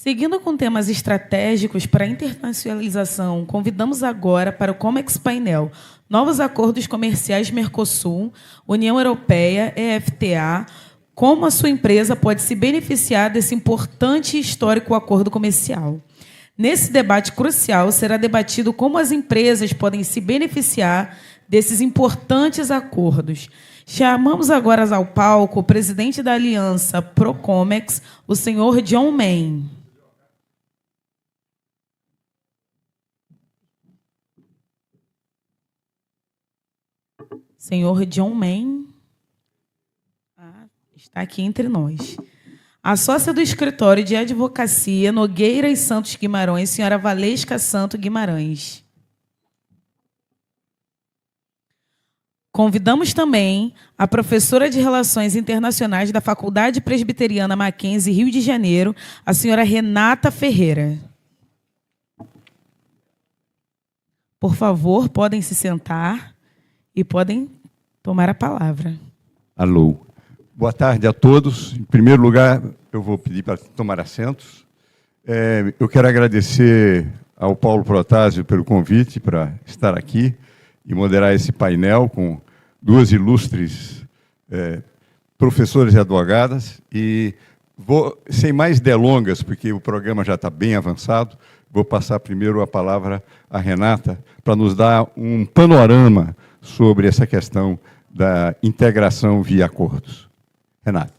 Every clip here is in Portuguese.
Seguindo com temas estratégicos para a internacionalização, convidamos agora para o Comex Painel Novos Acordos Comerciais Mercosul, União Europeia, EFTA, como a sua empresa pode se beneficiar desse importante e histórico acordo comercial. Nesse debate crucial, será debatido como as empresas podem se beneficiar desses importantes acordos. Chamamos agora ao palco o presidente da Aliança Procomex, o senhor John Main. Senhor John Main está aqui entre nós. A sócia do escritório de advocacia Nogueira e Santos Guimarães, senhora Valesca Santo Guimarães. Convidamos também a professora de Relações Internacionais da Faculdade Presbiteriana Mackenzie, Rio de Janeiro, a senhora Renata Ferreira. Por favor, podem se sentar e podem tomar a palavra. Alô. Boa tarde a todos. Em primeiro lugar, eu vou pedir para tomar assentos. Eu quero agradecer ao Paulo Protásio pelo convite para estar aqui e moderar esse painel com duas ilustres professoras e advogadas. E vou, sem mais delongas, porque o programa já está bem avançado, vou passar primeiro a palavra à Renata para nos dar um panorama sobre essa questão da integração via acordos. Renata.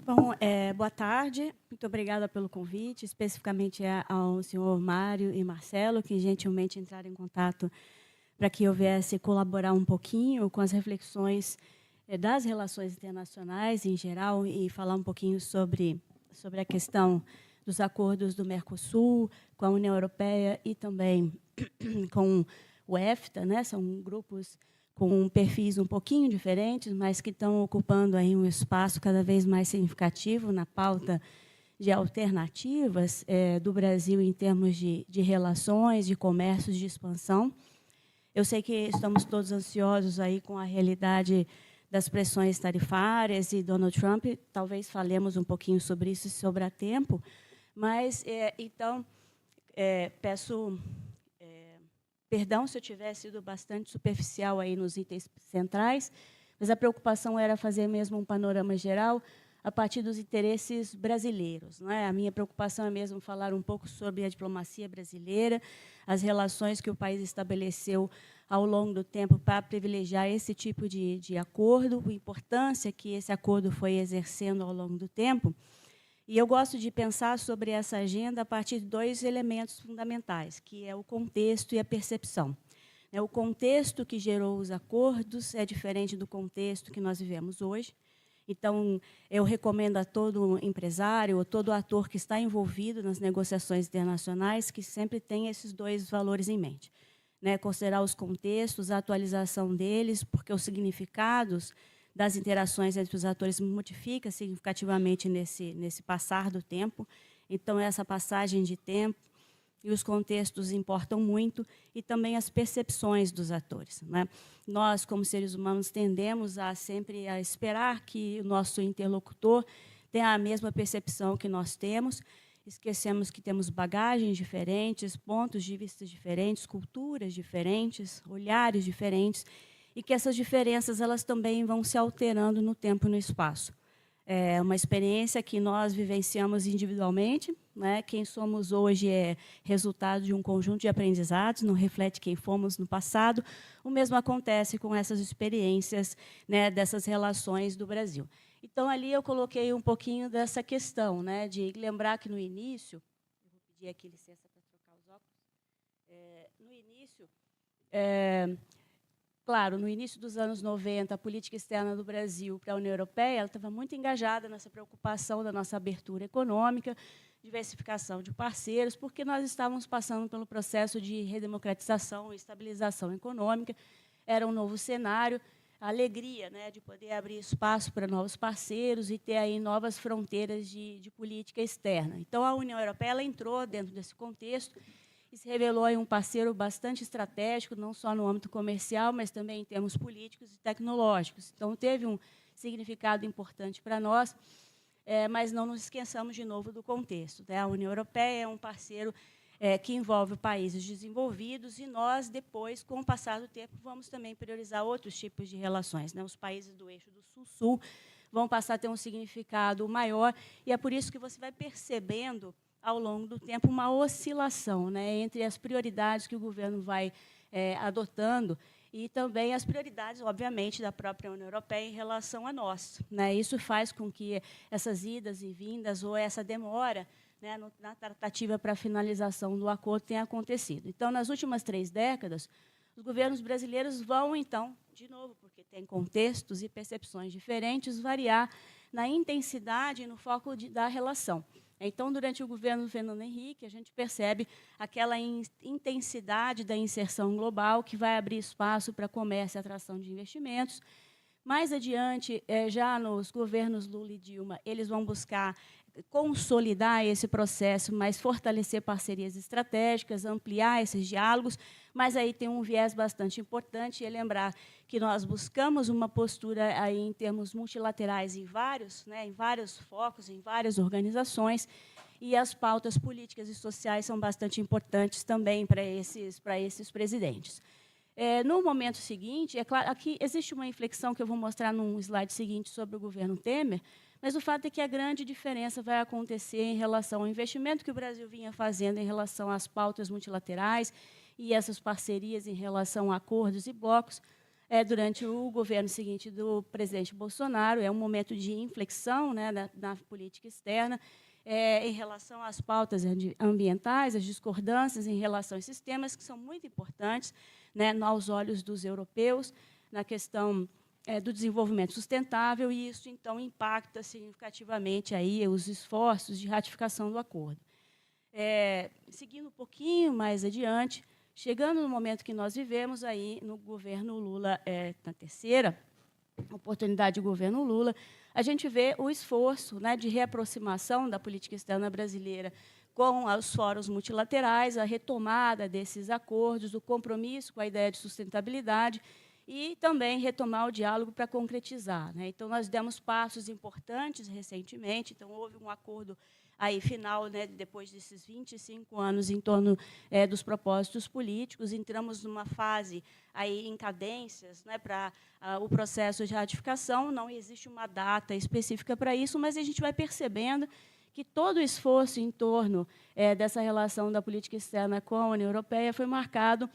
Bom, boa tarde, muito obrigada pelo convite, especificamente ao senhor Mário e Marcelo, que gentilmente entraram em contato para que eu viesse colaborar um pouquinho com as reflexões das relações internacionais em geral e falar um pouquinho sobre a questão dos acordos do Mercosul, com a União Europeia e também com o EFTA, né? São grupos com perfis um pouquinho diferentes, mas que estão ocupando aí um espaço cada vez mais significativo na pauta de alternativas do Brasil em termos de relações, de comércios, de expansão. Eu sei que estamos todos ansiosos aí com a realidade das pressões tarifárias e Donald Trump. Talvez falemos um pouquinho sobre isso, se sobrar tempo. Mas, então, peço perdão se eu tiver sido bastante superficial aí nos itens centrais, mas a preocupação era fazer mesmo um panorama geral a partir dos interesses brasileiros, não é? A minha preocupação é mesmo falar um pouco sobre a diplomacia brasileira, as relações que o país estabeleceu ao longo do tempo para privilegiar esse tipo de acordo, a importância que esse acordo foi exercendo ao longo do tempo. E eu gosto de pensar sobre essa agenda a partir de dois elementos fundamentais, que é o contexto e a percepção. O contexto que gerou os acordos é diferente do contexto que nós vivemos hoje. Então, eu recomendo a todo empresário ou todo ator que está envolvido nas negociações internacionais que sempre tenha esses dois valores em mente. Considerar os contextos, a atualização deles, porque os significados das interações entre os atores modifica significativamente nesse passar do tempo. Então, essa passagem de tempo e os contextos importam muito, e também as percepções dos atores, né? Nós, como seres humanos, tendemos sempre a esperar que o nosso interlocutor tenha a mesma percepção que nós temos. Esquecemos que temos bagagens diferentes, pontos de vista diferentes, culturas diferentes, olhares diferentes, e que essas diferenças elas também vão se alterando no tempo e no espaço. É uma experiência que nós vivenciamos individualmente, né? Quem somos hoje é resultado de um conjunto de aprendizados, não reflete quem fomos no passado. O mesmo acontece com essas experiências, né, dessas relações do Brasil. Então, ali eu coloquei um pouquinho dessa questão, né, de lembrar que no início, eu vou pedir aqui licença para trocar os óculos, no início, claro, no início dos anos 90, a política externa do Brasil para a União Europeia ela estava muito engajada nessa preocupação da nossa abertura econômica, diversificação de parceiros, porque nós estávamos passando pelo processo de redemocratização e estabilização econômica, era um novo cenário. a alegria, né, de poder abrir espaço para novos parceiros e ter aí novas fronteiras de política externa. Então, a União Europeia ela entrou dentro desse contexto e se revelou aí um parceiro bastante estratégico, não só no âmbito comercial, mas também em termos políticos e tecnológicos. Então, teve um significado importante para nós, mas não nos esqueçamos de novo do contexto, né? A União Europeia é um parceiro que envolve países desenvolvidos, e nós, depois, com o passar do tempo, vamos também priorizar outros tipos de relações, né? Os países do eixo do Sul-Sul vão passar a ter um significado maior, e é por isso que você vai percebendo, ao longo do tempo, uma oscilação, né, entre as prioridades que o governo vai adotando e também as prioridades, obviamente, da própria União Europeia em relação a nós, né? Isso faz com que essas idas e vindas ou essa demora, né, na tratativa para a finalização do acordo tenha acontecido. Então, nas últimas 3 décadas, os governos brasileiros vão, então, de novo, porque tem contextos e percepções diferentes, variar na intensidade e no foco da relação. Então, durante o governo do Fernando Henrique, a gente percebe aquela intensidade da inserção global que vai abrir espaço para comércio e atração de investimentos. Mais adiante, já nos governos Lula e Dilma, eles vão buscar consolidar esse processo, mas fortalecer parcerias estratégicas, ampliar esses diálogos, mas aí tem um viés bastante importante, é lembrar que nós buscamos uma postura aí em termos multilaterais em vários focos, em várias organizações, e as pautas políticas e sociais são bastante importantes também para esses presidentes. No momento seguinte, é claro, aqui existe uma inflexão que eu vou mostrar num slide seguinte sobre o governo Temer, mas o fato é que a grande diferença vai acontecer em relação ao investimento que o Brasil vinha fazendo em relação às pautas multilaterais e essas parcerias em relação a acordos e blocos durante o governo seguinte do presidente Bolsonaro. É um momento de inflexão, né, na política externa, em relação às pautas ambientais, as discordâncias em relação a esses temas que são muito importantes, né, aos olhos dos europeus, na questão do desenvolvimento sustentável, e isso, então, impacta significativamente aí os esforços de ratificação do acordo. Seguindo um pouquinho mais adiante, chegando no momento que nós vivemos, aí, no governo Lula, na terceira oportunidade do governo Lula, a gente vê o esforço, né, de reaproximação da política externa brasileira com os fóruns multilaterais, a retomada desses acordos, o compromisso com a ideia de sustentabilidade, e também retomar o diálogo para concretizar, né? Então, nós demos passos importantes recentemente. Então, houve um acordo aí final, né, depois desses 25 anos, em torno dos propósitos políticos. Entramos numa fase aí em cadências, né, para o processo de ratificação. Não existe uma data específica para isso, mas a gente vai percebendo que todo o esforço em torno dessa relação da política externa com a União Europeia foi marcado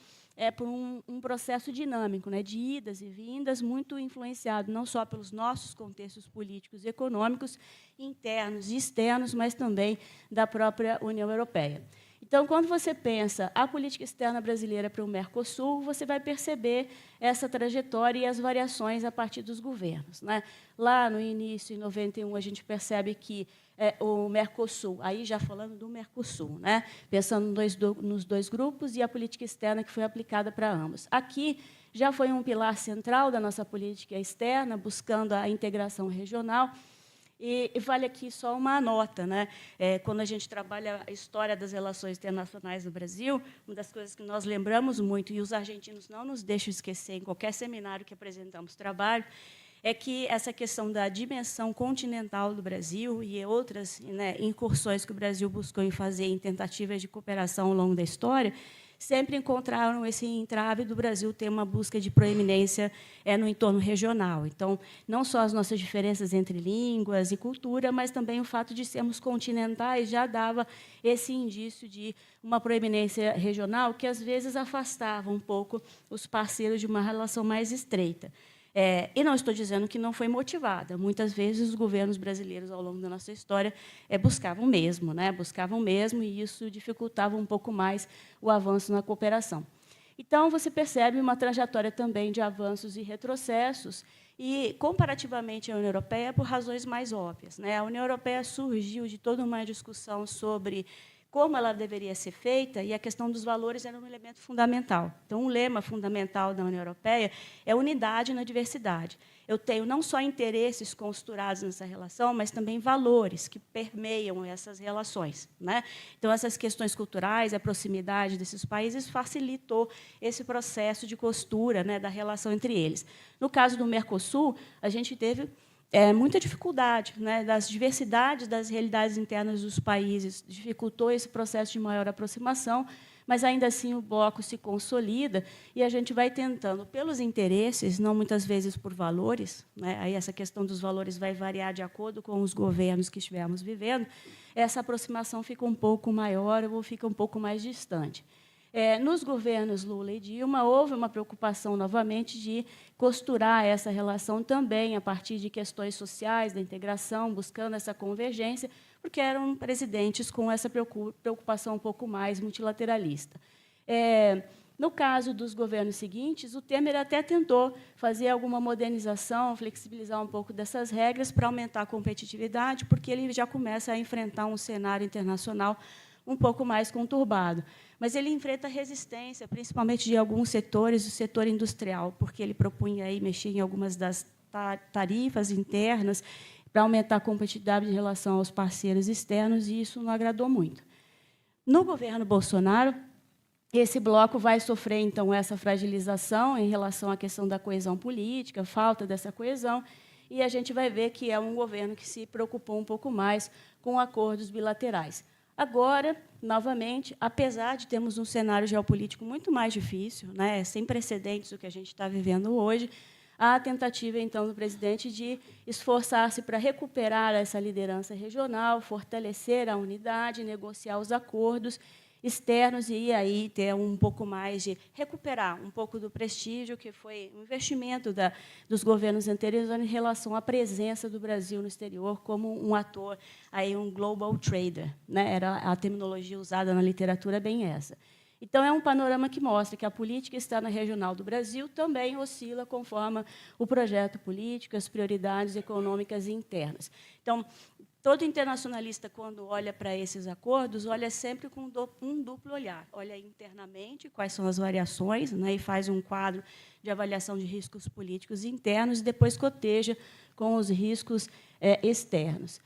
por um processo dinâmico, né, de idas e vindas, muito influenciado não só pelos nossos contextos políticos e econômicos, internos e externos, mas também da própria União Europeia. Então, quando você pensa a política externa brasileira para o Mercosul, você vai perceber essa trajetória e as variações a partir dos governos, né? Lá no início, em 91, a gente percebe que o Mercosul, aí já falando do Mercosul, né? Pensando nos dois grupos e a política externa que foi aplicada para ambos. Aqui já foi um pilar central da nossa política externa, buscando a integração regional. E vale aqui só uma nota, né? Quando a gente trabalha a história das relações internacionais no Brasil, uma das coisas que nós lembramos muito, e os argentinos não nos deixam esquecer em qualquer seminário que apresentamos trabalho, é que essa questão da dimensão continental do Brasil e outras, né, incursões que o Brasil buscou em fazer em tentativas de cooperação ao longo da história, sempre encontraram esse entrave do Brasil ter uma busca de proeminência no entorno regional. Então, não só as nossas diferenças entre línguas e cultura, mas também o fato de sermos continentais já dava esse indício de uma proeminência regional que, às vezes, afastava um pouco os parceiros de uma relação mais estreita. E não estou dizendo que não foi motivada. Muitas vezes, os governos brasileiros, ao longo da nossa história, buscavam mesmo, né? Buscavam mesmo, e isso dificultava um pouco mais o avanço na cooperação. Então, você percebe uma trajetória também de avanços e retrocessos, e, comparativamente à União Europeia, por razões mais óbvias, né? A União Europeia surgiu de toda uma discussão sobre como ela deveria ser feita, e a questão dos valores era um elemento fundamental. Então, um lema fundamental da União Europeia é unidade na diversidade. Eu tenho não só interesses costurados nessa relação, mas também valores que permeiam essas relações, né? Então, essas questões culturais, a proximidade desses países facilitou esse processo de costura, né, da relação entre eles. No caso do Mercosul, a gente teve muita dificuldade, né, das diversidades das realidades internas dos países, dificultou esse processo de maior aproximação, mas, ainda assim, o bloco se consolida e a gente vai tentando, pelos interesses, não muitas vezes por valores, né, aí essa questão dos valores vai variar de acordo com os governos que estivermos vivendo, essa aproximação fica um pouco maior ou fica um pouco mais distante. Nos governos Lula e Dilma, houve uma preocupação, novamente, de costurar essa relação também a partir de questões sociais, da integração, buscando essa convergência, porque eram presidentes com essa preocupação um pouco mais multilateralista. No caso dos governos seguintes, o Temer até tentou fazer alguma modernização, flexibilizar um pouco dessas regras para aumentar a competitividade, porque ele já começa a enfrentar um cenário internacional um pouco mais conturbado. Mas ele enfrenta resistência, principalmente de alguns setores, do setor industrial, porque ele propunha aí mexer em algumas das tarifas internas para aumentar a competitividade em relação aos parceiros externos, e isso não agradou muito. No governo Bolsonaro, esse bloco vai sofrer, então, essa fragilização em relação à questão da coesão política, falta dessa coesão, e a gente vai ver que é um governo que se preocupou um pouco mais com acordos bilaterais. Agora, novamente, apesar de termos um cenário geopolítico muito mais difícil, né, sem precedentes o que a gente está vivendo hoje, há a tentativa, então, do presidente de esforçar-se para recuperar essa liderança regional, fortalecer a unidade, negociar os acordos externos e aí ter um pouco mais de recuperar um pouco do prestígio que foi um investimento dos governos anteriores em relação à presença do Brasil no exterior como um ator, aí um global trader, né? Era a terminologia usada na literatura bem essa. Então, é um panorama que mostra que a política externa regional do Brasil também oscila conforme o projeto político, as prioridades econômicas internas. Então, todo internacionalista, quando olha para esses acordos, olha sempre com um duplo olhar. Olha internamente quais são as variações, né, e faz um quadro de avaliação de riscos políticos internos, e depois coteja com os riscos externos.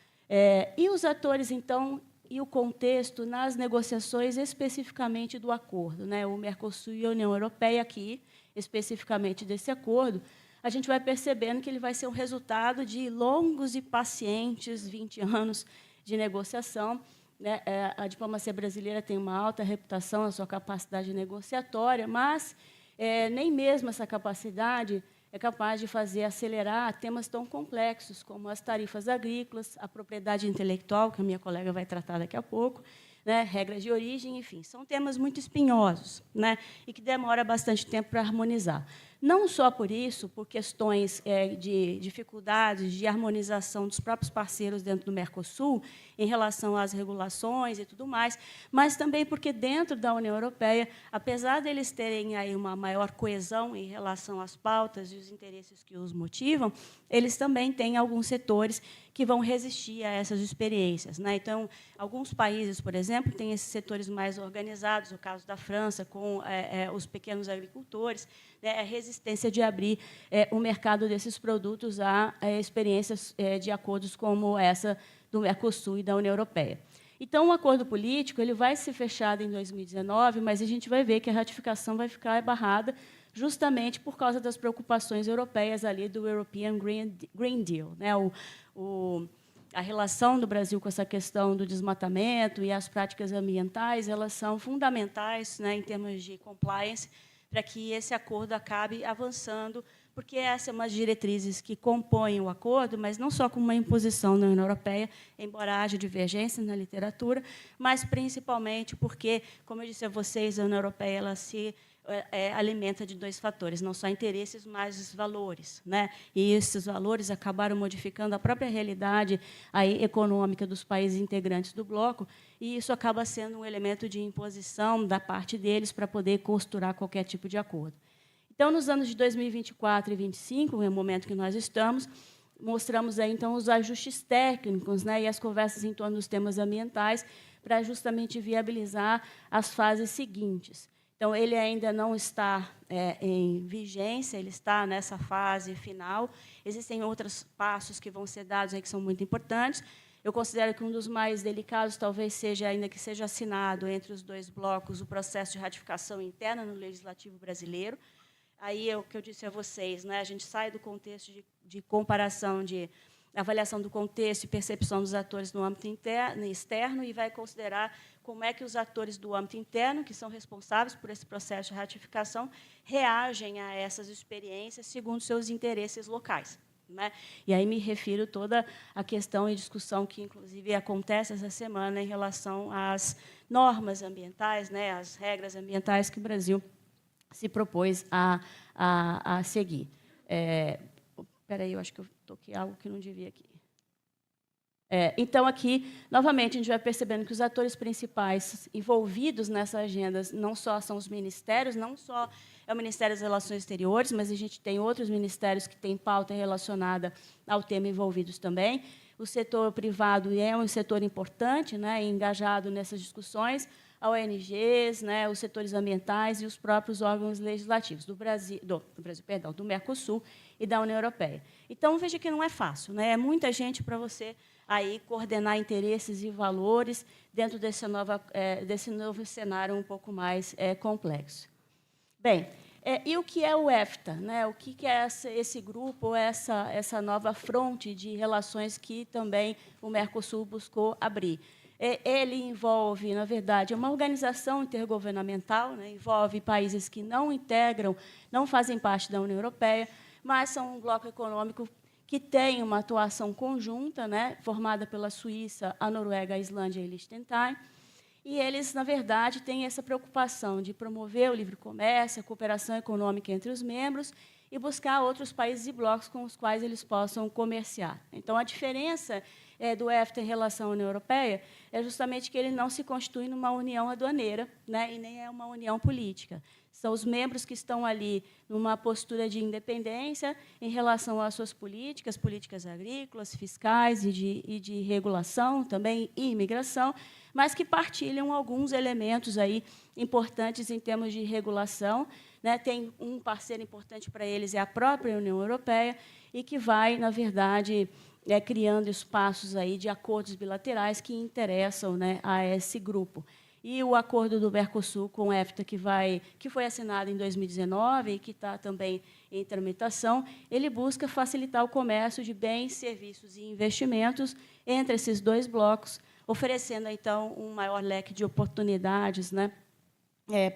E os atores, então, e o contexto nas negociações especificamente do acordo, né, o Mercosul e a União Europeia aqui, especificamente desse acordo, a gente vai percebendo que ele vai ser um resultado de longos e pacientes 20 anos de negociação, né? A diplomacia brasileira tem uma alta reputação na sua capacidade negociatória, mas nem mesmo essa capacidade é capaz de fazer acelerar temas tão complexos como as tarifas agrícolas, a propriedade intelectual, que a minha colega vai tratar daqui a pouco, né, regras de origem, enfim, são temas muito espinhosos, né, e que demora bastante tempo para harmonizar. Não só por isso, por questões de dificuldades de harmonização dos próprios parceiros dentro do Mercosul, em relação às regulações e tudo mais, mas também porque, dentro da União Europeia, apesar deles terem aí uma maior coesão em relação às pautas e os interesses que os motivam, eles também têm alguns setores que vão resistir a essas experiências, né? Então, alguns países, por exemplo, têm esses setores mais organizados, o caso da França, com os pequenos agricultores, né, a resistência de abrir o mercado desses produtos a experiências de acordos como essa do Mercosul e da União Europeia. Então, o acordo político ele vai ser fechado em 2019, mas a gente vai ver que a ratificação vai ficar barrada justamente por causa das preocupações europeias ali do European Green Deal, né? A relação do Brasil com essa questão do desmatamento e as práticas ambientais, elas são fundamentais, né, em termos de compliance, para que esse acordo acabe avançando, porque essas são as diretrizes que compõem o acordo, mas não só como uma imposição na União Europeia, embora haja divergências na literatura, mas principalmente porque, como eu disse a vocês, a União Europeia ela se alimenta de dois fatores, não só interesses, mas os valores, né? E esses valores acabaram modificando a própria realidade aí, econômica dos países integrantes do bloco, e isso acaba sendo um elemento de imposição da parte deles para poder costurar qualquer tipo de acordo. Então, nos anos de 2024 e 2025, no momento que nós estamos, mostramos aí, então, os ajustes técnicos, né, e as conversas em torno dos temas ambientais para justamente viabilizar as fases seguintes. Então, ele ainda não está em vigência, ele está nessa fase final. Existem outros passos que vão ser dados aí que são muito importantes. Eu considero que um dos mais delicados talvez seja, ainda que seja assinado entre os dois blocos, o processo de ratificação interna no Legislativo brasileiro. Aí é o que eu disse a vocês, né? A gente sai do contexto de comparação, de avaliação do contexto e percepção dos atores no âmbito interno e externo e vai considerar como é que os atores do âmbito interno, que são responsáveis por esse processo de ratificação, reagem a essas experiências segundo seus interesses locais, né? E aí me refiro toda a questão e discussão que, inclusive, acontece essa semana em relação às normas ambientais, né, às regras ambientais que o Brasil se propôs a seguir. Espera aí, eu acho que eu toquei algo que não devia aqui. Então, aqui, novamente, a gente vai percebendo que os atores principais envolvidos nessa agenda não só são os ministérios, não só é o Ministério das Relações Exteriores, mas a gente tem outros ministérios que têm pauta relacionada ao tema envolvidos também. O setor privado é um setor importante, né, engajado nessas discussões, a ONGs, né, os setores ambientais e os próprios órgãos legislativos do Mercosul e da União Europeia. Então, veja que não é fácil, né? É muita gente para você aí coordenar interesses e valores dentro desse novo cenário um pouco mais complexo. Bem, e o que é o EFTA, né? O que é esse grupo, essa nova fronte de relações que também o Mercosul buscou abrir? Ele envolve, na verdade, uma organização intergovernamental, né? Envolve países que não integram, não fazem parte da União Europeia, mas são um bloco econômico que tem uma atuação conjunta, né? Formada pela Suíça, a Noruega, a Islândia e Liechtenstein. E eles, na verdade, têm essa preocupação de promover o livre comércio, a cooperação econômica entre os membros e buscar outros países e blocos com os quais eles possam comerciar. Então, a diferença do EFTA em relação à União Europeia é justamente que ele não se constitui numa união aduaneira, né, e nem é uma união política. São os membros que estão ali numa postura de independência em relação às suas políticas agrícolas, fiscais e de regulação, também e imigração, mas que partilham alguns elementos aí importantes em termos de regulação, né? Tem um parceiro importante para eles, é a própria União Europeia, e que vai, na verdade, criando espaços aí de acordos bilaterais que interessam, né, a esse grupo. E o acordo do Mercosul com o EFTA, que foi assinado em 2019 e que está também em tramitação, ele busca facilitar o comércio de bens, serviços e investimentos entre esses dois blocos, oferecendo, então, um maior leque de oportunidades, né,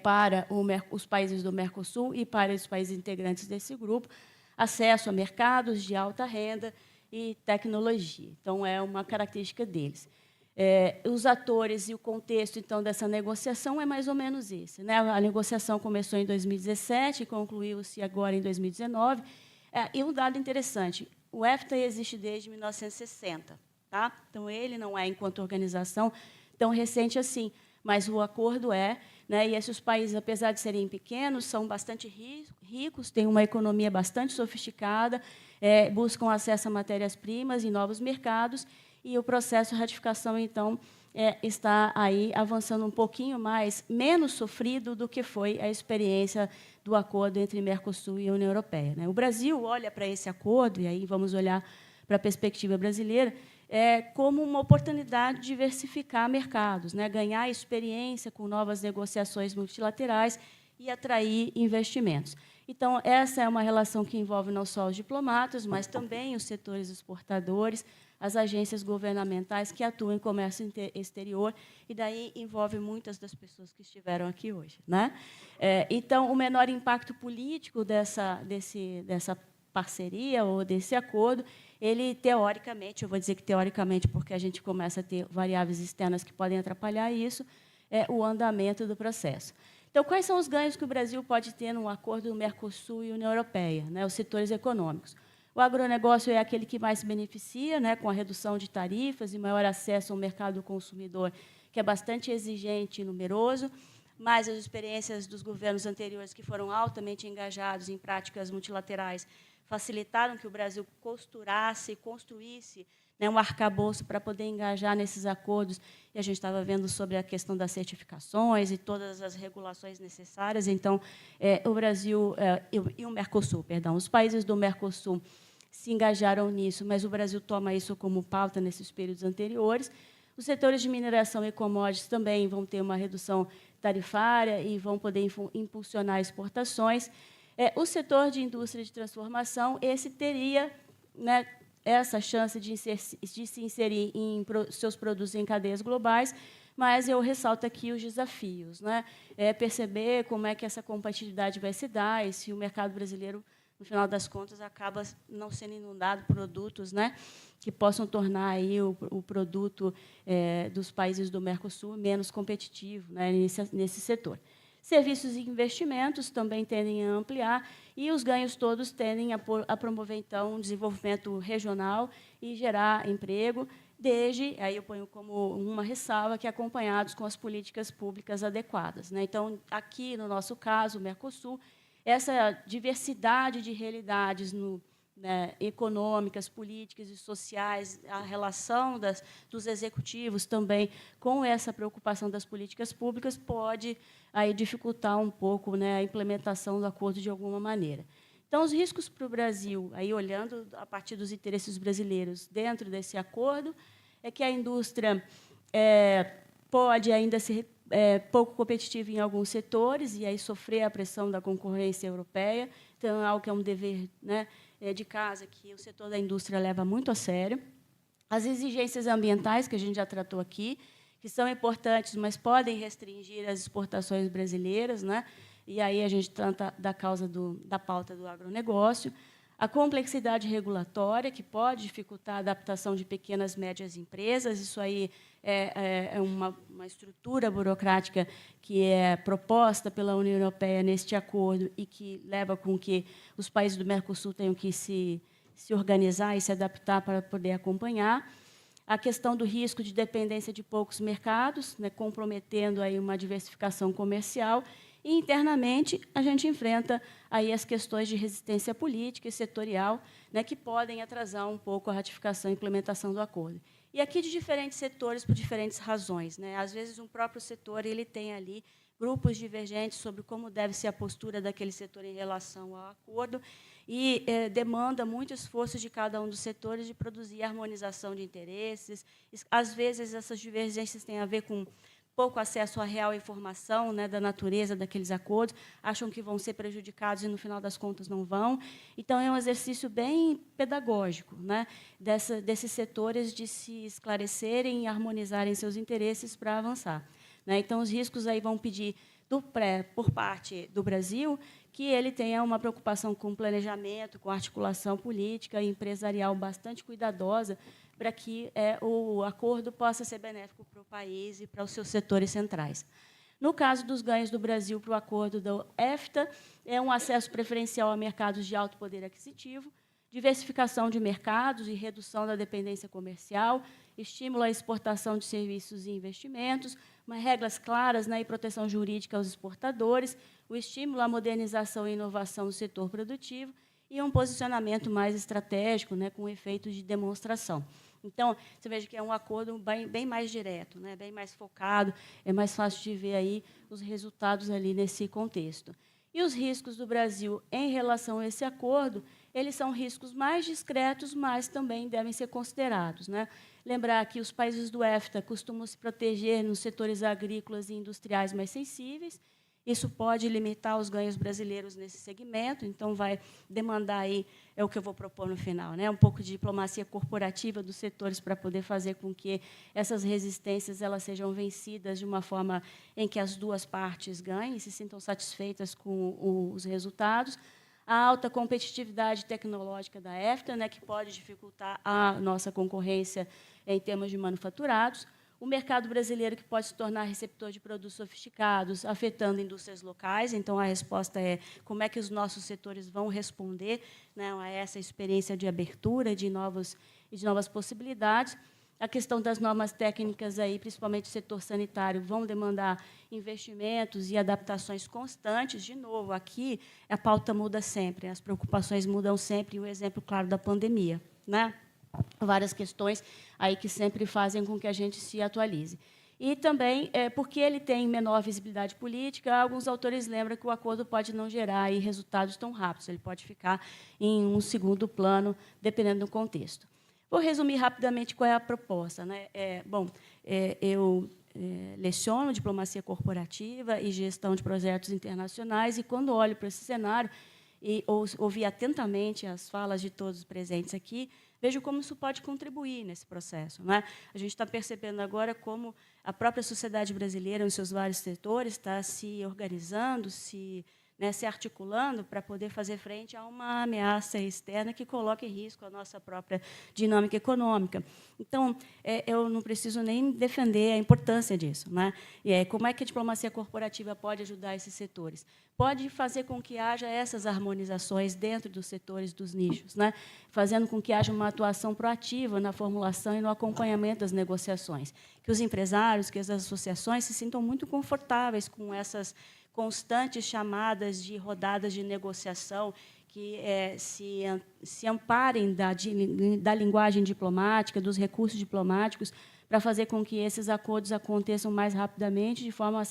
para os países do Mercosul e para os países integrantes desse grupo, acesso a mercados de alta renda e tecnologia. Então, é uma característica deles. Os atores e o contexto, então, dessa negociação é mais ou menos esse, né? A negociação começou em 2017 e concluiu-se agora em 2019. E um dado interessante, o EFTA existe desde 1960. Tá? Então, ele não é, enquanto organização, tão recente assim, mas o acordo né? E esses países, apesar de serem pequenos, são bastante ricos, têm uma economia bastante sofisticada, buscam acesso a matérias-primas e novos mercados, e o processo de ratificação, então, está aí avançando um pouquinho mais, menos sofrido do que foi a experiência do acordo entre Mercosul e a União Europeia, né? O Brasil olha para esse acordo, e aí vamos olhar para a perspectiva brasileira, como uma oportunidade de diversificar mercados, né? Ganhar experiência com novas negociações multilaterais e atrair investimentos. Então, essa é uma relação que envolve não só os diplomatas, mas também os setores exportadores, as agências governamentais que atuam em comércio exterior, e daí envolve muitas das pessoas que estiveram aqui hoje, né? Então, o menor impacto político dessa parceria ou desse acordo, ele, teoricamente, eu vou dizer que teoricamente, porque a gente começa a ter variáveis externas que podem atrapalhar isso, é o andamento do processo. Então, quais são os ganhos que o Brasil pode ter no acordo do Mercosul e União Europeia, né, os setores econômicos? O agronegócio é aquele que mais se beneficia, né, com a redução de tarifas e maior acesso ao mercado do consumidor, que é bastante exigente e numeroso, mas as experiências dos governos anteriores, que foram altamente engajados em práticas multilaterais, facilitaram que o Brasil costurasse, construísse, né, um arcabouço para poder engajar nesses acordos. E a gente estava vendo sobre a questão das certificações e todas as regulações necessárias. Então, o Brasil e o Mercosul, perdão, os países do Mercosul se engajaram nisso, mas o Brasil toma isso como pauta nesses períodos anteriores. Os setores de mineração e commodities também vão ter uma redução tarifária e vão poder impulsionar exportações. O setor de indústria de transformação, esse teria, né, essa chance de se inserir em seus produtos em cadeias globais, mas eu ressalto aqui os desafios, né? Perceber como é que essa competitividade vai se dar e se o mercado brasileiro, no final das contas, acaba não sendo inundado por produtos, né, que possam tornar aí o produto dos países do Mercosul menos competitivo, né, nesse setor. Serviços e investimentos também tendem a ampliar e os ganhos todos tendem a promover, então, um desenvolvimento regional e gerar emprego, desde, aí eu ponho como uma ressalva, que acompanhados com as políticas públicas adequadas, né? Então, aqui, no nosso caso, o Mercosul, essa diversidade de realidades né, econômicas, políticas e sociais, a relação dos executivos também com essa preocupação das políticas públicas pode aí dificultar um pouco, né, a implementação do acordo de alguma maneira. Então, os riscos para o Brasil, aí olhando a partir dos interesses brasileiros dentro desse acordo, é que a indústria pode ainda ser pouco competitiva em alguns setores e aí sofrer a pressão da concorrência europeia. Então, é algo que é um dever, né, de casa que o setor da indústria leva muito a sério. As exigências ambientais, que a gente já tratou aqui, que são importantes, mas podem restringir as exportações brasileiras, né? E aí a gente trata da pauta do agronegócio. A complexidade regulatória, que pode dificultar a adaptação de pequenas e médias empresas, isso aí é uma estrutura burocrática que é proposta pela União Europeia neste acordo e que leva com que os países do Mercosul tenham que se organizar e se adaptar para poder acompanhar. A questão do risco de dependência de poucos mercados, né, comprometendo aí uma diversificação comercial. E, internamente, a gente enfrenta aí as questões de resistência política e setorial, né, que podem atrasar um pouco a ratificação e implementação do acordo. E aqui de diferentes setores por diferentes razões, né? Às vezes, um próprio setor ele tem ali grupos divergentes sobre como deve ser a postura daquele setor em relação ao acordo e demanda muito esforço de cada um dos setores de produzir harmonização de interesses. Às vezes, essas divergências têm a ver com pouco acesso à real informação, né, da natureza daqueles acordos, acham que vão ser prejudicados e, no final das contas, não vão. Então, é um exercício bem pedagógico, né, desses setores de se esclarecerem e harmonizarem seus interesses para avançar, né? Então, os riscos aí vão pedir, por parte do Brasil, que ele tenha uma preocupação com planejamento, com articulação política e empresarial bastante cuidadosa, para que o acordo possa ser benéfico para o país e para os seus setores centrais. No caso dos ganhos do Brasil para o acordo do EFTA, é um acesso preferencial a mercados de alto poder aquisitivo, diversificação de mercados e redução da dependência comercial, estímulo à exportação de serviços e investimentos, regras claras, né, e proteção jurídica aos exportadores, o estímulo à modernização e inovação do setor produtivo e um posicionamento mais estratégico, né, com efeito de demonstração. Então, você veja que é um acordo bem mais direto, né, bem mais focado, é mais fácil de ver aí os resultados ali nesse contexto. E os riscos do Brasil em relação a esse acordo, eles são riscos mais discretos, mas também devem ser considerados, né? Lembrar que os países do EFTA costumam se proteger nos setores agrícolas e industriais mais sensíveis. Isso pode limitar os ganhos brasileiros nesse segmento, então vai demandar aí, é o que eu vou propor no final, né, um pouco de diplomacia corporativa dos setores para poder fazer com que essas resistências elas sejam vencidas de uma forma em que as duas partes ganhem, se sintam satisfeitas com os resultados. A alta competitividade tecnológica da EFTA, né, que pode dificultar a nossa concorrência em termos de manufaturados. O mercado brasileiro que pode se tornar receptor de produtos sofisticados, afetando indústrias locais. Então, a resposta é como é que os nossos setores vão responder, né, a essa experiência de abertura de novas possibilidades. A questão das normas técnicas, aí, principalmente o setor sanitário, vão demandar investimentos e adaptações constantes. De novo, aqui a pauta muda sempre, as preocupações mudam sempre, e o exemplo claro da pandemia, né? Várias questões aí que sempre fazem com que a gente se atualize. E também, porque ele tem menor visibilidade política, alguns autores lembram que o acordo pode não gerar aí resultados tão rápidos, ele pode ficar em um segundo plano, dependendo do contexto. Vou resumir rapidamente qual é a proposta, né? Eu leciono diplomacia corporativa e gestão de projetos internacionais, e, quando olho para esse cenário, e ouvi atentamente as falas de todos os presentes aqui, vejo como isso pode contribuir nesse processo, não é? A gente está percebendo agora como a própria sociedade brasileira, nos seus vários setores, está se organizando, se articulando para poder fazer frente a uma ameaça externa que coloca em risco a nossa própria dinâmica econômica. Então, eu não preciso nem defender a importância disso, né? Como é que a diplomacia corporativa pode ajudar esses setores? Pode fazer com que haja essas harmonizações dentro dos setores, dos nichos, né? Fazendo com que haja uma atuação proativa na formulação e no acompanhamento das negociações, que os empresários, que as associações se sintam muito confortáveis com essas constantes chamadas de rodadas de negociação, que se amparem da linguagem diplomática, dos recursos diplomáticos, para fazer com que esses acordos aconteçam mais rapidamente, de forma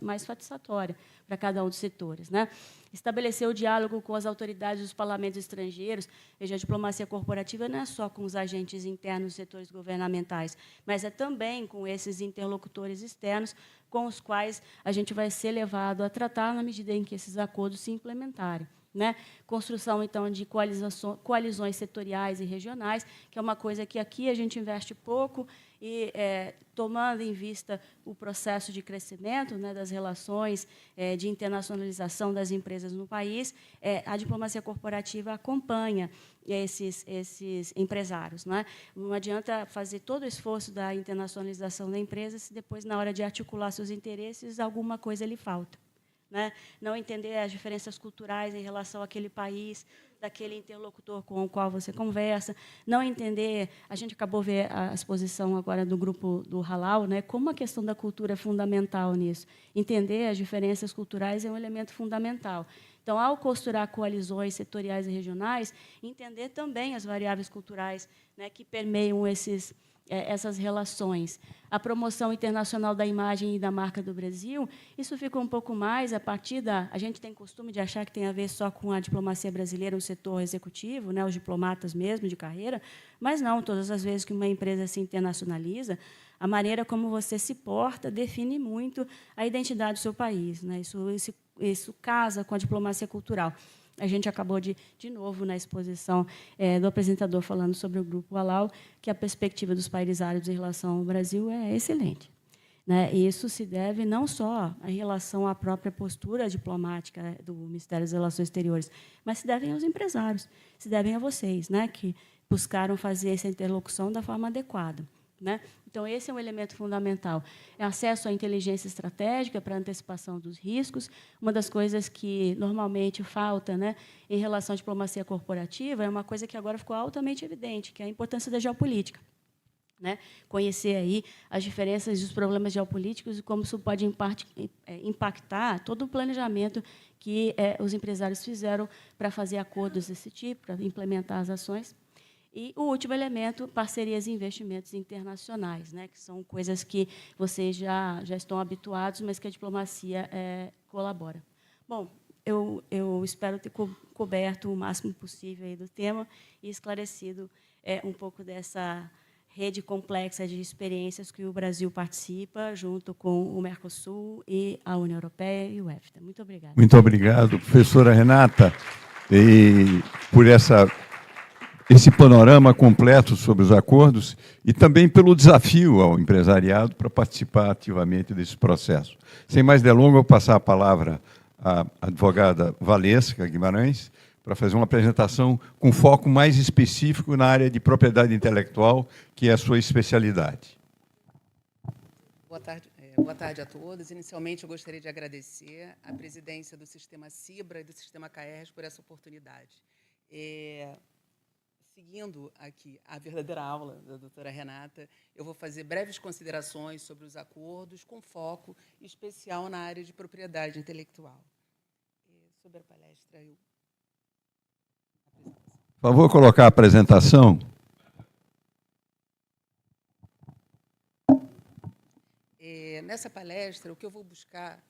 mais satisfatória para cada um dos setores, né? Estabelecer o diálogo com as autoridades dos parlamentos estrangeiros. Veja, a diplomacia corporativa não é só com os agentes internos dos setores governamentais, mas é também com esses interlocutores externos com os quais a gente vai ser levado a tratar na medida em que esses acordos se implementarem, né? Construção, então, de coalizões setoriais e regionais, que é uma coisa que aqui a gente investe pouco, e, tomando em vista o processo de crescimento, né, das relações de internacionalização das empresas no país, a diplomacia corporativa acompanha esses empresários, né? Não adianta fazer todo o esforço da internacionalização da empresa se depois, na hora de articular seus interesses, alguma coisa lhe falta, né? Não entender as diferenças culturais em relação àquele país, daquele interlocutor com o qual você conversa, não entender... A gente acabou de ver a exposição agora do grupo do Halal, né? Como a questão da cultura é fundamental nisso. Entender as diferenças culturais é um elemento fundamental. Então, ao costurar coalizões setoriais e regionais, entender também as variáveis culturais, né, que permeiam essas relações. A promoção internacional da imagem e da marca do Brasil, isso fica um pouco mais a partir da... A gente tem costume de achar que tem a ver só com a diplomacia brasileira, o setor executivo, né, os diplomatas mesmo, de carreira, mas não, todas as vezes que uma empresa se internacionaliza, a maneira como você se porta define muito a identidade do seu país, né? Isso casa com a diplomacia cultural. A gente acabou de novo, na exposição do apresentador falando sobre o Grupo Halal, que a perspectiva dos países árabes em relação ao Brasil é excelente, né? E isso se deve não só em relação à própria postura diplomática, né, do Ministério das Relações Exteriores, mas se devem aos empresários, se devem a vocês, né, que buscaram fazer essa interlocução da forma adequada, né? Então, esse é um elemento fundamental. É acesso à inteligência estratégica para antecipação dos riscos. Uma das coisas que normalmente falta, né, em relação à diplomacia corporativa é uma coisa que agora ficou altamente evidente, que é a importância da geopolítica, né? Conhecer aí as diferenças e os problemas geopolíticos e como isso pode impactar todo o planejamento que os empresários fizeram para fazer acordos desse tipo, para implementar as ações. E o último elemento, parcerias e investimentos internacionais, né, que são coisas que vocês já estão habituados, mas que a diplomacia colabora. Bom, eu espero ter coberto o máximo possível aí do tema e esclarecido um pouco dessa rede complexa de experiências que o Brasil participa, junto com o Mercosul e a União Europeia e o EFTA. Muito obrigada. Muito obrigado, professora Renata, por esse panorama completo sobre os acordos e também pelo desafio ao empresariado para participar ativamente desse processo. Sem mais delongas, eu vou passar a palavra à advogada Valesca Guimarães para fazer uma apresentação com foco mais específico na área de propriedade intelectual, que é a sua especialidade. Boa tarde a todos. Inicialmente, eu gostaria de agradecer à presidência do Sistema CIBRA e do Sistema CAERS por essa oportunidade. seguindo aqui a verdadeira aula da doutora Renata, eu vou fazer breves considerações sobre os acordos, com foco especial na área de propriedade intelectual. Sobre a palestra, Por favor, colocar a apresentação. Nessa palestra, o que eu vou buscar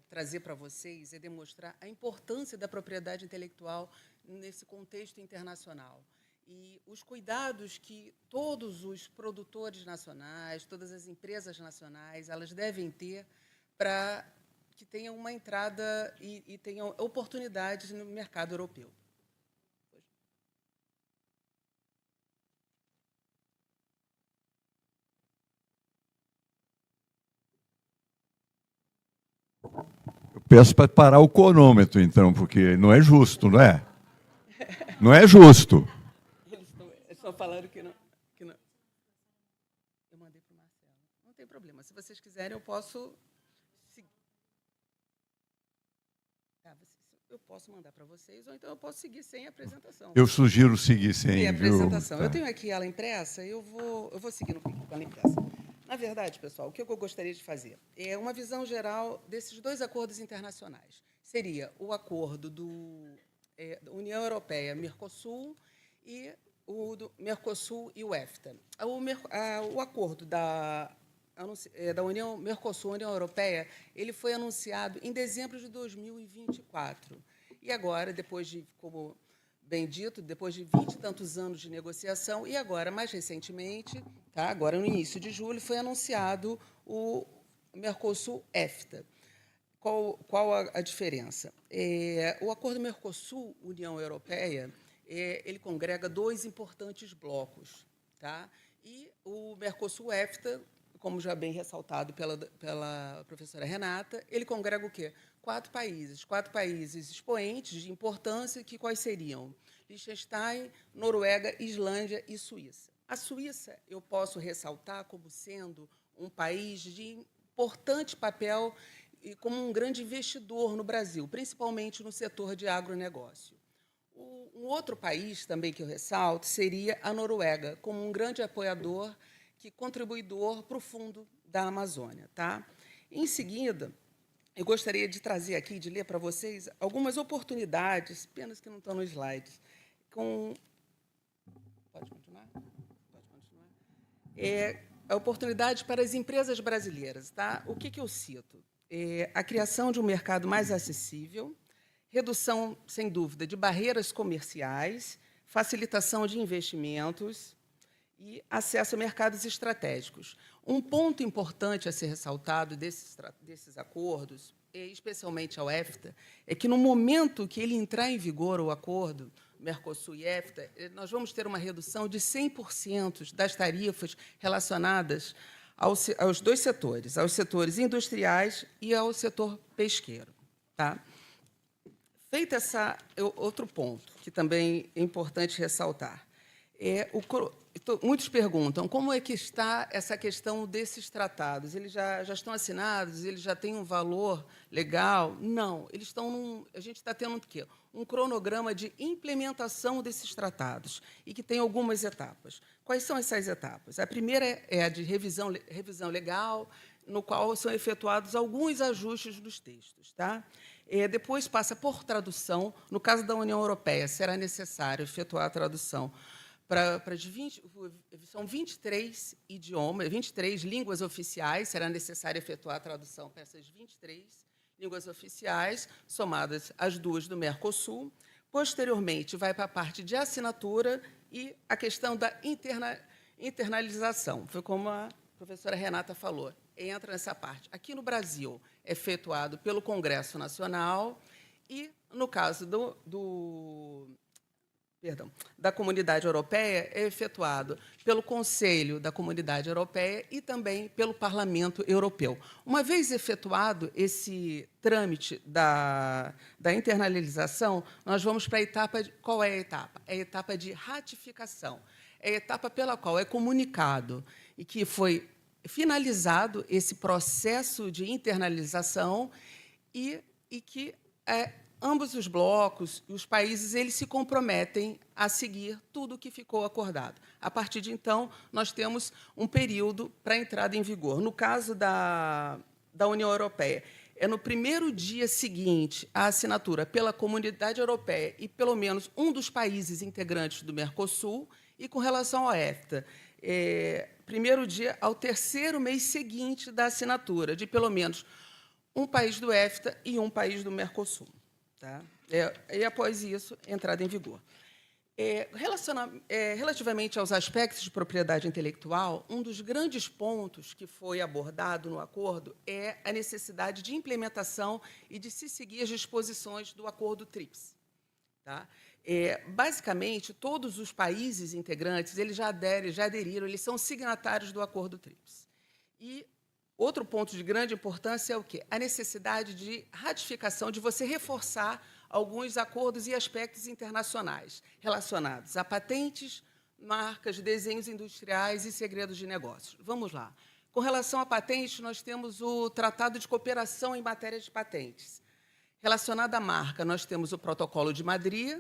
trazer para vocês é demonstrar a importância da propriedade intelectual nesse contexto internacional e os cuidados que todos os produtores nacionais, todas as empresas nacionais, elas devem ter para que tenham uma entrada e tenham oportunidades no mercado europeu. Eu peço para parar o cronômetro, então, porque não é justo, não é? Não é justo. Eles estão falando que não. Eu mandei para o Marcelo. Não tem problema. Se vocês quiserem, eu posso seguir. Eu posso mandar para vocês, ou então eu posso seguir sem a apresentação. Eu sugiro seguir sem a apresentação. Tá. Eu tenho aqui ela impressa, eu vou seguir com ela impressa. Na verdade, pessoal, o que eu gostaria de fazer é uma visão geral desses dois acordos internacionais. Seria o acordo da União Europeia-Mercosul e o do Mercosul e o EFTA. O acordo da União Mercosul-União Europeia, ele foi anunciado em dezembro de 2024. E agora, depois de, como bem dito, depois de 20 e tantos anos de negociação, e agora, mais recentemente, tá, agora no início de julho, foi anunciado o Mercosul-EFTA. Qual a diferença? O acordo Mercosul-União Europeia, ele congrega dois importantes blocos. Tá? E o Mercosul-EFTA, como já bem ressaltado pela professora Renata, ele congrega o quê? Quatro países expoentes de importância, que quais seriam? Liechtenstein, Noruega, Islândia e Suíça. A Suíça eu posso ressaltar como sendo um país de importante papel e como um grande investidor no Brasil, principalmente no setor de agronegócio. Um outro país também que eu ressalto seria a Noruega, como um grande apoiador e contribuidor para o Fundo da Amazônia. Tá? Em seguida, eu gostaria de trazer aqui, de ler para vocês, algumas oportunidades, apenas que não estão nos slides, Pode continuar? Pode continuar. A oportunidade para as empresas brasileiras. Tá? O que eu cito? A criação de um mercado mais acessível, redução, sem dúvida, de barreiras comerciais, facilitação de investimentos e acesso a mercados estratégicos. Um ponto importante a ser ressaltado desses acordos, especialmente ao EFTA, é que, no momento que ele entrar em vigor, o acordo Mercosul e EFTA, nós vamos ter uma redução de 100% das tarifas relacionadas aos dois setores, aos setores industriais e ao setor pesqueiro. Tá? Feito outro ponto, que também é importante ressaltar, muitos perguntam como é que está essa questão desses tratados. Eles já estão assinados? Eles já têm um valor legal? Não. A gente está tendo o quê? Um cronograma de implementação desses tratados e que tem algumas etapas. Quais são essas etapas? A primeira é a de revisão legal, no qual são efetuados alguns ajustes dos textos. Tá? Depois passa por tradução. No caso da União Europeia, será necessário efetuar a tradução são 23 idiomas, 23 línguas oficiais, será necessário efetuar a tradução para essas 23 línguas oficiais, somadas as duas do Mercosul. Posteriormente, vai para a parte de assinatura e a questão da internalização. Foi como a professora Renata falou, entra nessa parte. Aqui no Brasil, é efetuado pelo Congresso Nacional e, no caso da Comunidade Europeia, é efetuado pelo Conselho da Comunidade Europeia e também pelo Parlamento Europeu. Uma vez efetuado esse trâmite da internalização, nós vamos para a etapa qual é a etapa? É a etapa de ratificação. É a etapa pela qual é comunicado e que foi finalizado esse processo de internalização e que ambos os blocos e os países eles se comprometem a seguir tudo o que ficou acordado. A partir de então, nós temos um período para a entrada em vigor. No caso da União Europeia, é no primeiro dia seguinte à assinatura pela Comunidade Europeia e pelo menos um dos países integrantes do Mercosul, e com relação ao EFTA, primeiro dia ao terceiro mês seguinte da assinatura, de pelo menos um país do EFTA e um país do Mercosul. Tá? E, após isso, entrada em vigor. Relativamente aos aspectos de propriedade intelectual, um dos grandes pontos que foi abordado no acordo é a necessidade de implementação e de se seguir as disposições do acordo TRIPS. Tá? Basicamente, todos os países integrantes eles já aderiram, eles são signatários do acordo TRIPS. E outro ponto de grande importância é o quê? A necessidade de ratificação, de você reforçar alguns acordos e aspectos internacionais relacionados a patentes, marcas, desenhos industriais e segredos de negócios. Vamos lá. Com relação a patentes, nós temos o Tratado de Cooperação em Matéria de Patentes. Relacionado à marca, nós temos o Protocolo de Madrid,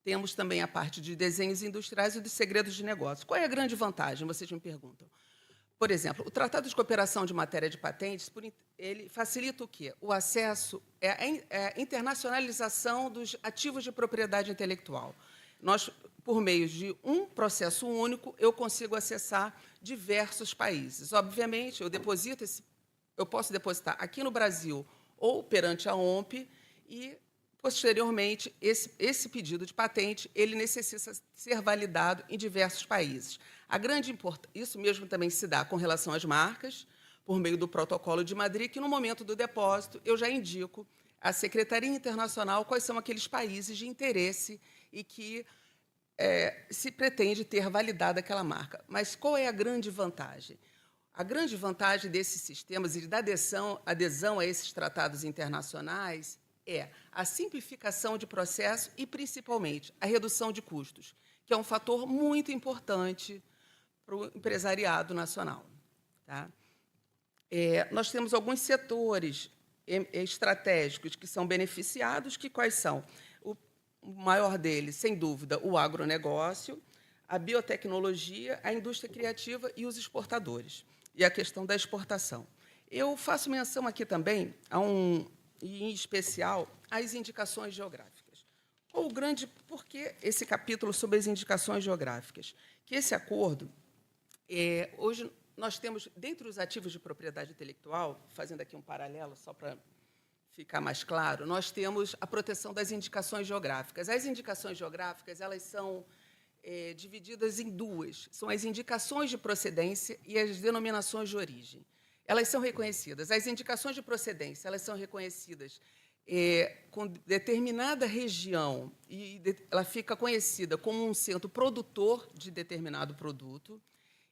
temos também a parte de desenhos industriais e de segredos de negócios. Qual é a grande vantagem, vocês me perguntam? Por exemplo, o Tratado de Cooperação de Matéria de Patentes, ele facilita o quê? O acesso, a internacionalização dos ativos de propriedade intelectual. Nós, por meio de um processo único, eu consigo acessar diversos países. Obviamente, eu posso depositar aqui no Brasil ou perante a OMP e, posteriormente, esse pedido de patente ele necessita ser validado em diversos países. Isso mesmo também se dá com relação às marcas, por meio do Protocolo de Madrid, que, no momento do depósito, eu já indico à Secretaria Internacional quais são aqueles países de interesse e que se pretende ter validado aquela marca. Mas qual é a grande vantagem? A grande vantagem desses sistemas e da adesão a esses tratados internacionais é a simplificação de processo e, principalmente, a redução de custos, que é um fator muito importante para o empresariado nacional. Tá? Nós temos alguns setores estratégicos que são beneficiados, quais são? O maior deles, sem dúvida, o agronegócio, a biotecnologia, a indústria criativa e os exportadores, e a questão da exportação. Eu faço menção aqui também, em especial, às indicações geográficas. Por que esse capítulo sobre as indicações geográficas? Que esse acordo, hoje, nós temos, dentre os ativos de propriedade intelectual, fazendo aqui um paralelo, só para ficar mais claro, nós temos a proteção das indicações geográficas. As indicações geográficas elas são divididas em duas. São as indicações de procedência e as denominações de origem. Elas são reconhecidas. As indicações de procedência elas são reconhecidas com determinada região, e ela fica conhecida como um centro produtor de determinado produto.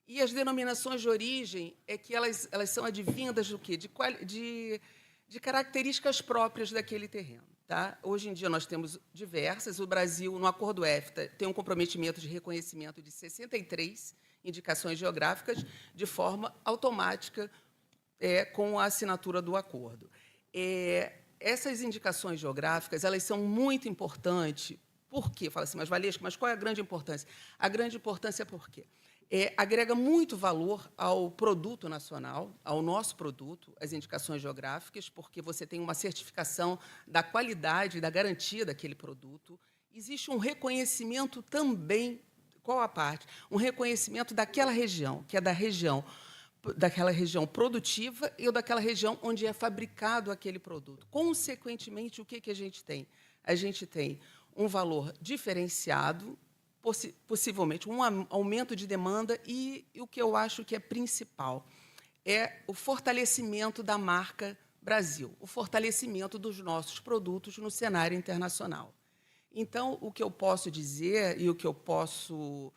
E as denominações de origem é que elas são advindas do quê? De características próprias daquele terreno. Tá? Hoje em dia, nós temos diversas. O Brasil, no Acordo EFTA, tem um comprometimento de reconhecimento de 63 indicações geográficas de forma automática com a assinatura do acordo. Essas indicações geográficas elas são muito importantes. Por quê? Fala assim, mas Valesca, mas qual é a grande importância? A grande importância é porque agrega muito valor ao produto nacional, ao nosso produto, as indicações geográficas, porque você tem uma certificação da qualidade e da garantia daquele produto. Existe um reconhecimento também, qual a parte? Um reconhecimento daquela região, que é daquela região produtiva e daquela região onde é fabricado aquele produto. Consequentemente, o que a gente tem? A gente tem um valor diferenciado, possivelmente um aumento de demanda e o que eu acho que é principal é o fortalecimento da marca Brasil, o fortalecimento dos nossos produtos no cenário internacional. Então, o que eu posso dizer e o que eu posso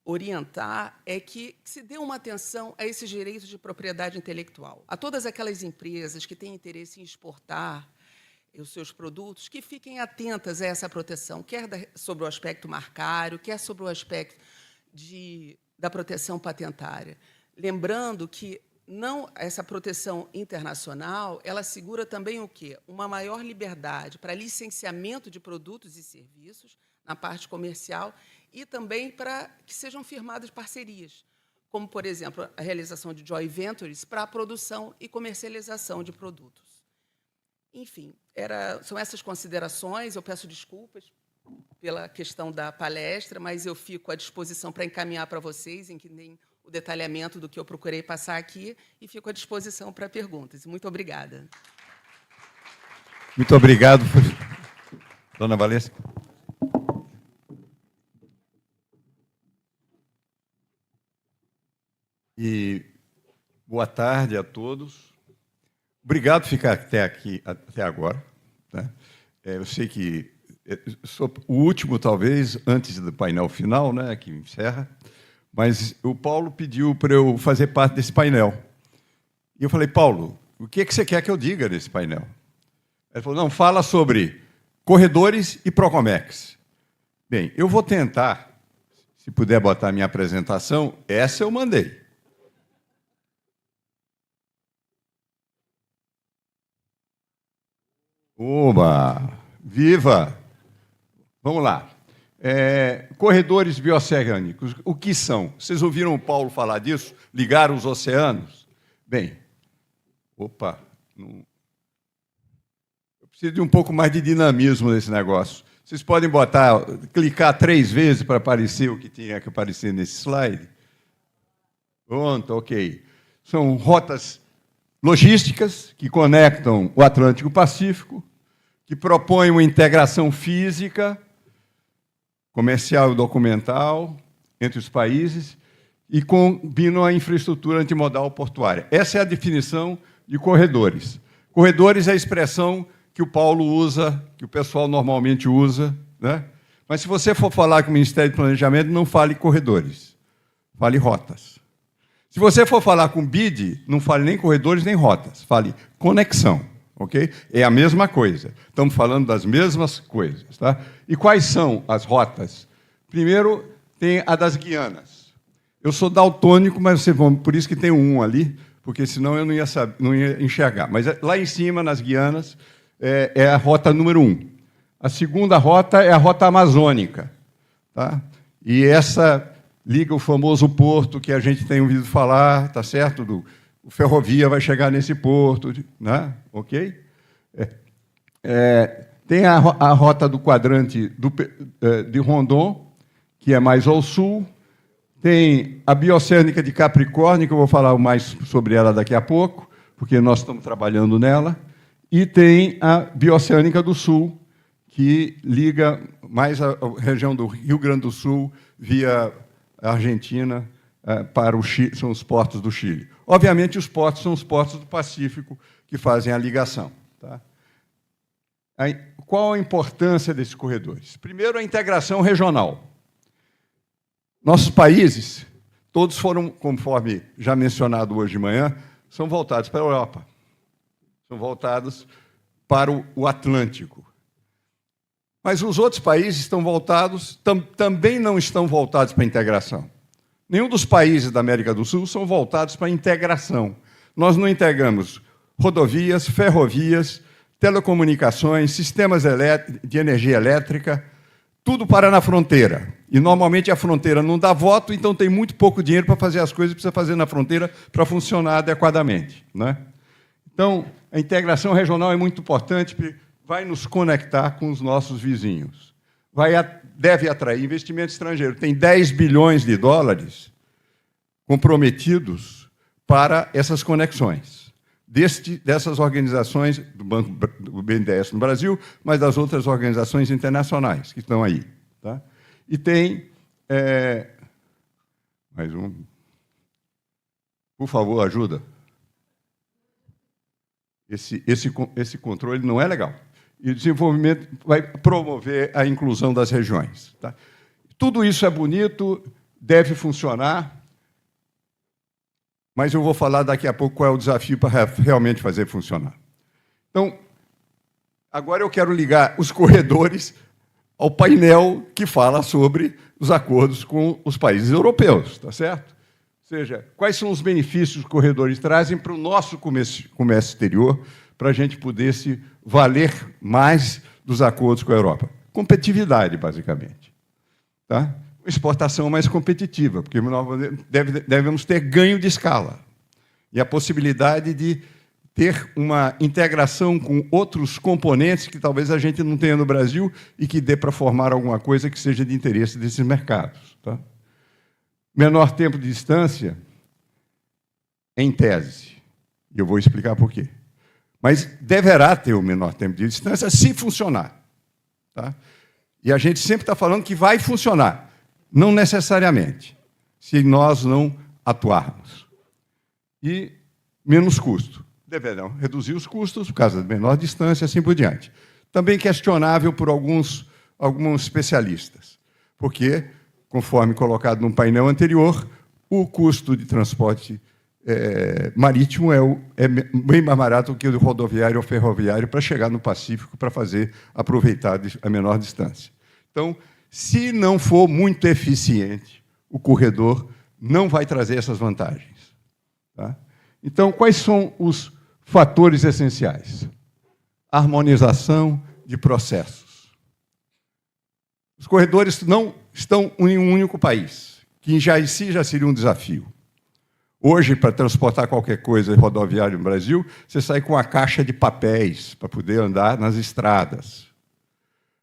orientar é que se dê uma atenção a esses direitos de propriedade intelectual, a todas aquelas empresas que têm interesse em exportar os seus produtos, que fiquem atentas a essa proteção, quer sobre o aspecto marcário, quer sobre o aspecto da proteção patentária. Lembrando que essa proteção internacional, ela assegura também o quê? Uma maior liberdade para licenciamento de produtos e serviços na parte comercial e também para que sejam firmadas parcerias, como, por exemplo, a realização de joint ventures para a produção e comercialização de produtos. Enfim, são essas considerações. Eu peço desculpas pela questão da palestra, mas eu fico à disposição para encaminhar para vocês, em que nem o detalhamento do que eu procurei passar aqui, e fico à disposição para perguntas. Muito obrigada. Muito obrigado, dona Valesca. E boa tarde a todos. Obrigado por ficar até aqui, até agora. Né? Eu sei que sou o último, talvez, antes do painel final, né, que encerra, mas o Paulo pediu para eu fazer parte desse painel. E eu falei, Paulo, o que você quer que eu diga nesse painel? Ele falou, não, fala sobre corredores e Procomex. Bem, eu vou tentar, se puder botar a minha apresentação, essa eu mandei. Oba! Viva! Vamos lá. Corredores bioceânicos, o que são? Vocês ouviram o Paulo falar disso? Ligar os oceanos? Bem, opa, eu preciso de um pouco mais de dinamismo nesse negócio. Vocês podem clicar 3 vezes para aparecer o que tinha que aparecer nesse slide? Pronto, ok. São rotas logísticas que conectam o Atlântico e o Pacífico, que propõem uma integração física, comercial e documental entre os países e combinam a infraestrutura antimodal portuária. Essa é a definição de corredores. Corredores é a expressão que o Paulo usa, que o pessoal normalmente usa, né? Mas se você for falar com o Ministério do Planejamento, não fale corredores, fale rotas. Se você for falar com o BID, não fale nem corredores nem rotas, fale conexão. Okay? É a mesma coisa. Estamos falando das mesmas coisas. Tá? E quais são as rotas? Primeiro, tem a das Guianas. Eu sou daltônico, mas vocês vão, por isso que tem um ali, porque senão eu não ia enxergar. Mas lá em cima, nas Guianas, é a rota número 1. A segunda rota é a rota amazônica. Tá? E essa liga o famoso porto que a gente tem ouvido falar, tá certo? O ferrovia vai chegar nesse porto, né? Ok? Tem a rota do quadrante de Rondon, que é mais ao sul. Tem a bioceânica de Capricórnio, que eu vou falar mais sobre ela daqui a pouco, porque nós estamos trabalhando nela. E tem a bioceânica do sul, que liga mais a região do Rio Grande do Sul via Argentina para o Chile, são os portos do Chile. Obviamente, os portos são os portos do Pacífico que fazem a ligação. Tá? Qual a importância desses corredores? Primeiro, a integração regional. Nossos países, todos foram, conforme já mencionado hoje de manhã, são voltados para a Europa. São voltados para o Atlântico. Mas os outros países estão voltados, também não estão voltados para a integração. Nenhum dos países da América do Sul são voltados para a integração. Nós não integramos rodovias, ferrovias, telecomunicações, sistemas de energia elétrica, tudo para na fronteira. E, normalmente, a fronteira não dá voto, então tem muito pouco dinheiro para fazer as coisas que precisa fazer na fronteira para funcionar adequadamente. Né? Então, a integração regional é muito importante, porque vai nos conectar com os nossos vizinhos. Deve atrair investimento estrangeiro. Tem 10 bilhões de dólares comprometidos para essas conexões, dessas organizações do Banco do BNDES no Brasil, mas das outras organizações internacionais que estão aí. Tá? E tem... mais um. Por favor, ajuda. Esse controle não é legal. E o desenvolvimento vai promover a inclusão das regiões. Tá? Tudo isso é bonito, deve funcionar, mas eu vou falar daqui a pouco qual é o desafio para realmente fazer funcionar. Então, agora eu quero ligar os corredores ao painel que fala sobre os acordos com os países europeus, tá certo? seja, quais são os benefícios que os corredores trazem para o nosso comércio exterior, para a gente poder se valer mais dos acordos com a Europa. Competitividade, basicamente. Tá? Exportação mais competitiva, porque nós devemos ter ganho de escala. E a possibilidade de ter uma integração com outros componentes que talvez a gente não tenha no Brasil e que dê para formar alguma coisa que seja de interesse desses mercados. Tá? Menor tempo de distância, em tese. E eu vou explicar por quê. Mas deverá ter o menor tempo de distância se funcionar. Tá? E a gente sempre está falando que vai funcionar. Não necessariamente, se nós não atuarmos. E menos custo. Deverão reduzir os custos por causa da menor distância, assim por diante. Também questionável por alguns especialistas, porque, conforme colocado no painel anterior, o custo de transporte marítimo é bem mais barato do que o rodoviário ou ferroviário para chegar no Pacífico para aproveitar a menor distância. Então, se não for muito eficiente, o corredor não vai trazer essas vantagens. Tá? Então, quais são os fatores essenciais? Harmonização de processos. Os corredores não estão em um único país, que já em si já seria um desafio. Hoje, para transportar qualquer coisa rodoviária no Brasil, você sai com uma caixa de papéis para poder andar nas estradas.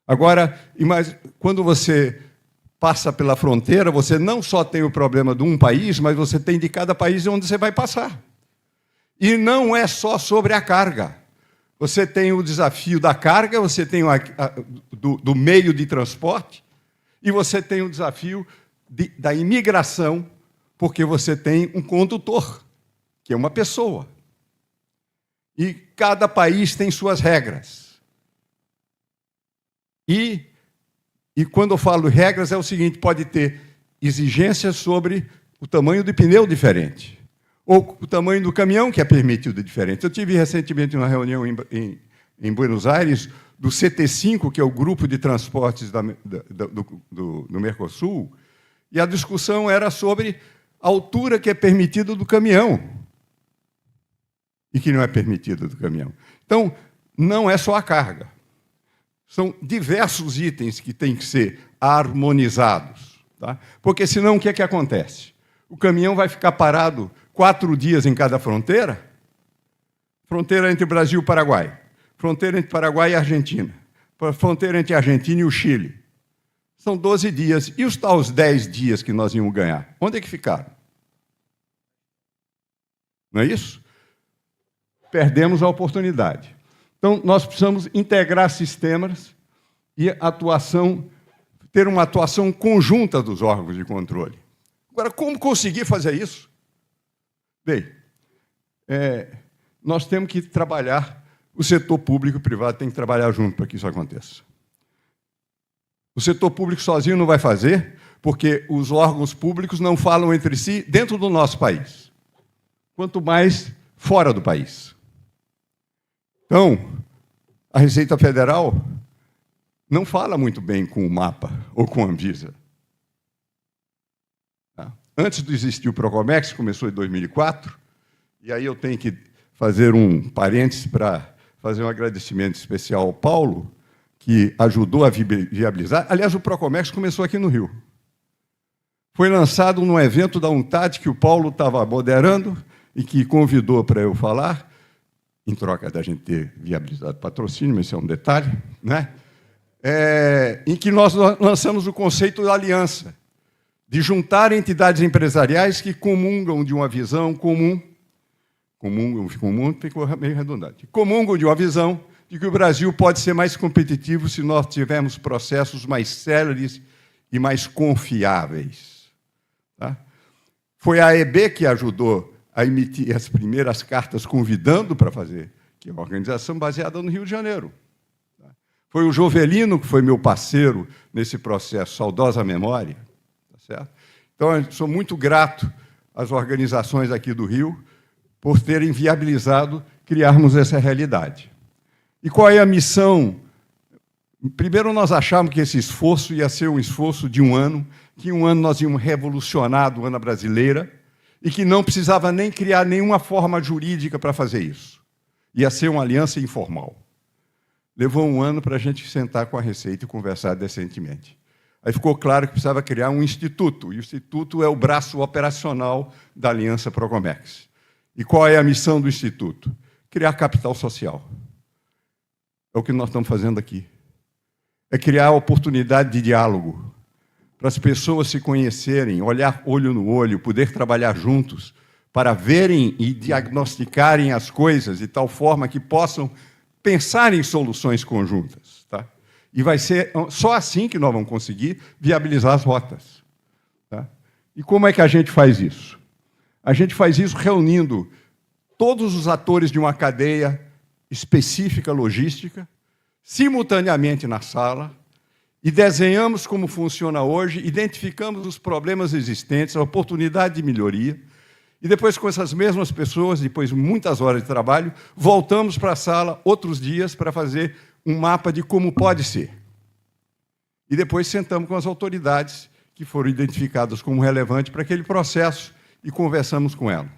Agora, quando você passa pela fronteira, você não só tem o problema de um país, mas você tem de cada país onde você vai passar. E não é só sobre a carga. Você tem o desafio da carga, você tem do meio de transporte, e você tem o desafio da imigração, porque você tem um condutor, que é uma pessoa. E cada país tem suas regras. E quando eu falo regras, é o seguinte, pode ter exigências sobre o tamanho do pneu diferente, ou o tamanho do caminhão, que é permitido diferente. Eu tive recentemente uma reunião em Buenos Aires, do CT5, que é o grupo de transportes do Mercosul, e a discussão era sobre a altura que é permitida do caminhão e que não é permitida do caminhão. Então, não é só a carga. São diversos itens que têm que ser harmonizados. Tá? Porque, senão, o que é que acontece? O caminhão vai ficar parado 4 dias em cada fronteira? Fronteira entre Brasil e Paraguai. Fronteira entre Paraguai e Argentina. Fronteira entre a Argentina e o Chile. São 12 dias. E os 10 dias que nós íamos ganhar? Onde é que ficaram? Não é isso? Perdemos a oportunidade. Então, nós precisamos integrar sistemas e ter uma atuação conjunta dos órgãos de controle. Agora, como conseguir fazer isso? Bem, nós temos que trabalhar, o setor público e o privado tem que trabalhar junto para que isso aconteça. O setor público sozinho não vai fazer, porque os órgãos públicos não falam entre si dentro do nosso país, quanto mais fora do país. Então, a Receita Federal não fala muito bem com o MAPA ou com a Anvisa. Antes de existir o Procomex, começou em 2004, e aí eu tenho que fazer um parênteses para fazer um agradecimento especial ao Paulo, que ajudou a viabilizar. Aliás, o Procomex começou aqui no Rio. Foi lançado num evento da UNTAD que o Paulo estava moderando e que convidou para eu falar, em troca da gente ter viabilizado patrocínio, mas isso é um detalhe, né? Em que nós lançamos o conceito da aliança, de juntar entidades empresariais que comungam de uma visão comum, ficou meio redundante, comungam de uma visão de que o Brasil pode ser mais competitivo se nós tivermos processos mais céleres e mais confiáveis. Tá? Foi a AEB que ajudou a emitir as primeiras cartas convidando para fazer, que é uma organização baseada no Rio de Janeiro. Tá? Foi o Jovelino, que foi meu parceiro nesse processo, saudosa memória. Tá certo? Então, eu sou muito grato às organizações aqui do Rio por terem viabilizado criarmos essa realidade. E qual é a missão? Primeiro, nós achávamos que esse esforço ia ser um esforço de um ano, que em um ano nós íamos revolucionar a aduana brasileira, e que não precisava nem criar nenhuma forma jurídica para fazer isso. Ia ser uma aliança informal. Levou um ano para a gente sentar com a Receita e conversar decentemente. Aí ficou claro que precisava criar um instituto, e o instituto é o braço operacional da Aliança Procomex. E qual é a missão do instituto? Criar capital social. É o que nós estamos fazendo aqui. É criar oportunidade de diálogo, para as pessoas se conhecerem, olhar olho no olho, poder trabalhar juntos, para verem e diagnosticarem as coisas de tal forma que possam pensar em soluções conjuntas. Tá? E vai ser só assim que nós vamos conseguir viabilizar as rotas. Tá? E como é que a gente faz isso? A gente faz isso reunindo todos os atores de uma cadeia específica logística, simultaneamente na sala, e desenhamos como funciona hoje, identificamos os problemas existentes, a oportunidade de melhoria, e depois, com essas mesmas pessoas, depois de muitas horas de trabalho, voltamos para a sala outros dias para fazer um mapa de como pode ser. E depois sentamos com as autoridades que foram identificadas como relevantes para aquele processo e conversamos com elas.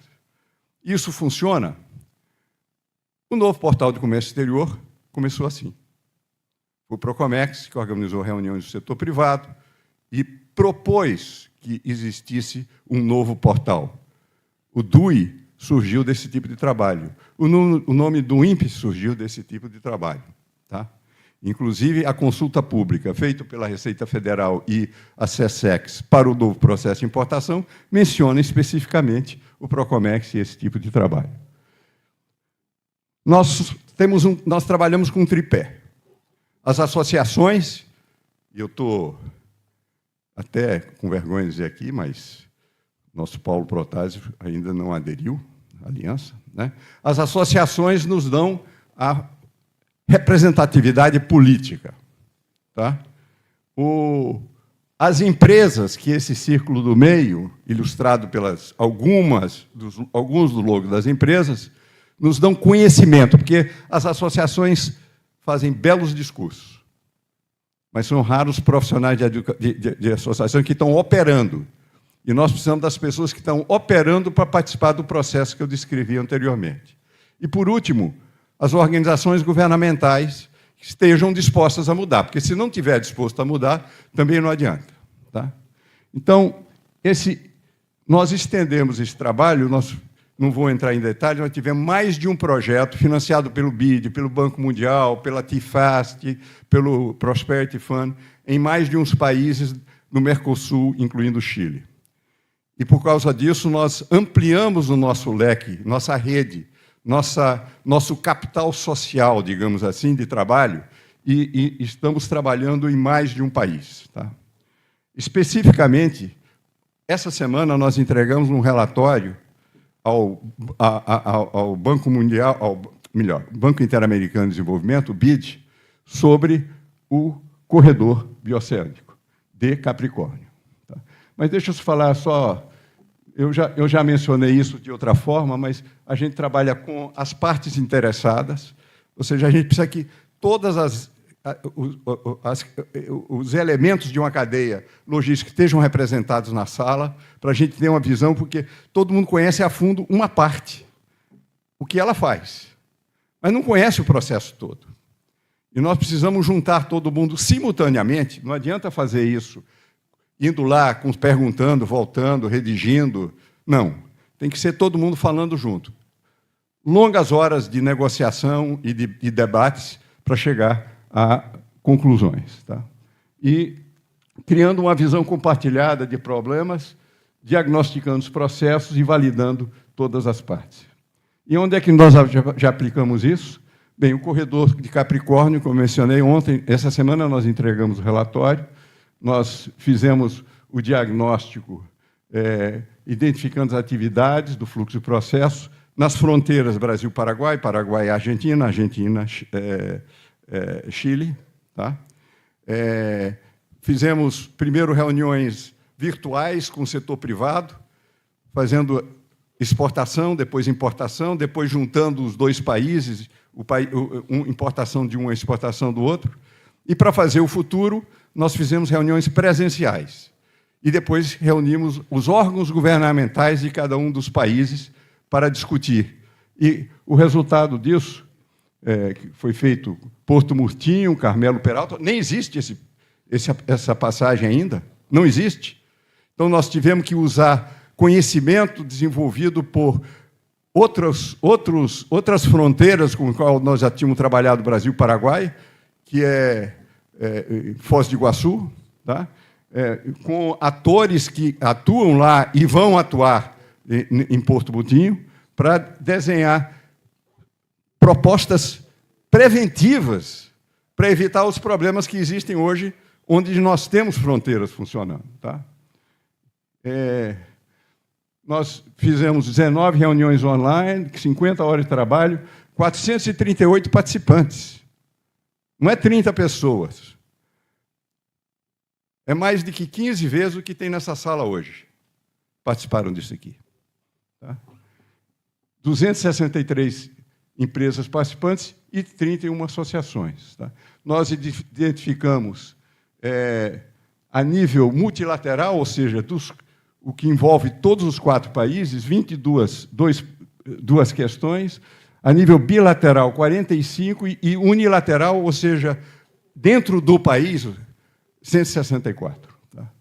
Isso funciona? O novo portal de comércio exterior começou assim. O Procomex, que organizou reuniões do setor privado e propôs que existisse um novo portal. O DUI surgiu desse tipo de trabalho. O nome do INPE surgiu desse tipo de trabalho. Tá? Inclusive, a consulta pública feita pela Receita Federal e a SESEX para o novo processo de importação menciona especificamente o Procomex e esse tipo de trabalho. Nós trabalhamos com um tripé. As associações, e eu estou até com vergonha de dizer aqui, mas nosso Paulo Protásio ainda não aderiu à aliança, né? As associações nos dão a representatividade política. Tá? As empresas, que esse círculo do meio, ilustrado pelas alguns do logo das empresas, nos dão conhecimento, porque as associações fazem belos discursos, mas são raros os profissionais de associação que estão operando. E nós precisamos das pessoas que estão operando para participar do processo que eu descrevi anteriormente. E, por último, as organizações governamentais que estejam dispostas a mudar, porque, se não estiver disposto a mudar, também não adianta. Tá? Então, nós estendemos esse trabalho, não vou entrar em detalhes, nós tivemos mais de um projeto financiado pelo BID, pelo Banco Mundial, pela TFAST, pelo Prosperity Fund, em mais de uns países no Mercosul, incluindo o Chile. E, por causa disso, nós ampliamos o nosso leque, nossa rede, nosso capital social, digamos assim, de trabalho, e estamos trabalhando em mais de um país. Tá? Especificamente, essa semana nós entregamos um relatório ao Banco Mundial, Banco Interamericano de Desenvolvimento, o BID, sobre o corredor bioceânico de Capricórnio. Tá? Mas deixa eu falar só, eu já mencionei isso de outra forma, mas a gente trabalha com as partes interessadas, ou seja, a gente precisa que todas os elementos de uma cadeia logística estejam representados na sala, para a gente ter uma visão, porque todo mundo conhece a fundo uma parte, o que ela faz, mas não conhece o processo todo. E nós precisamos juntar todo mundo simultaneamente, não adianta fazer isso indo lá, perguntando, voltando, redigindo, não. Tem que ser todo mundo falando junto. Longas horas de negociação e de debates para chegar a conclusões. Tá? E criando uma visão compartilhada de problemas, diagnosticando os processos e validando todas as partes. E onde é que nós já aplicamos isso? Bem, o corredor de Capricórnio, como eu mencionei ontem, essa semana nós entregamos o relatório, nós fizemos o diagnóstico, identificando as atividades do fluxo de processo nas fronteiras Brasil-Paraguai, Paraguai-Argentina, Argentina, Chile. Tá? Fizemos, primeiro, reuniões virtuais com o setor privado, fazendo exportação, depois importação, depois juntando os dois países, importação de um e exportação do outro. E, para fazer o futuro, nós fizemos reuniões presenciais. e depois reunimos os órgãos governamentais de cada um dos países para discutir. E o resultado disso, que foi feito Porto Murtinho, Carmelo Peralta, nem existe essa passagem ainda, não existe. Então, nós tivemos que usar conhecimento desenvolvido por outras fronteiras com as quais nós já tínhamos trabalhado, Brasil e Paraguai, que é Foz do Iguaçu, tá? Com atores que atuam lá e vão atuar em Porto Murtinho, para desenhar propostas preventivas para evitar os problemas que existem hoje, onde nós temos fronteiras funcionando. Tá? Nós fizemos 19 reuniões online, 50 horas de trabalho, 438 participantes. Não é 30 pessoas. É mais de que 15 vezes o que tem nessa sala hoje. Participaram disso aqui. Tá? 263 empresas participantes e 31 associações. Tá? Nós identificamos, a nível multilateral, ou seja, o que envolve todos os 4 países, 22 questões, a nível bilateral, 45, e unilateral, ou seja, dentro do país, 164. Tá?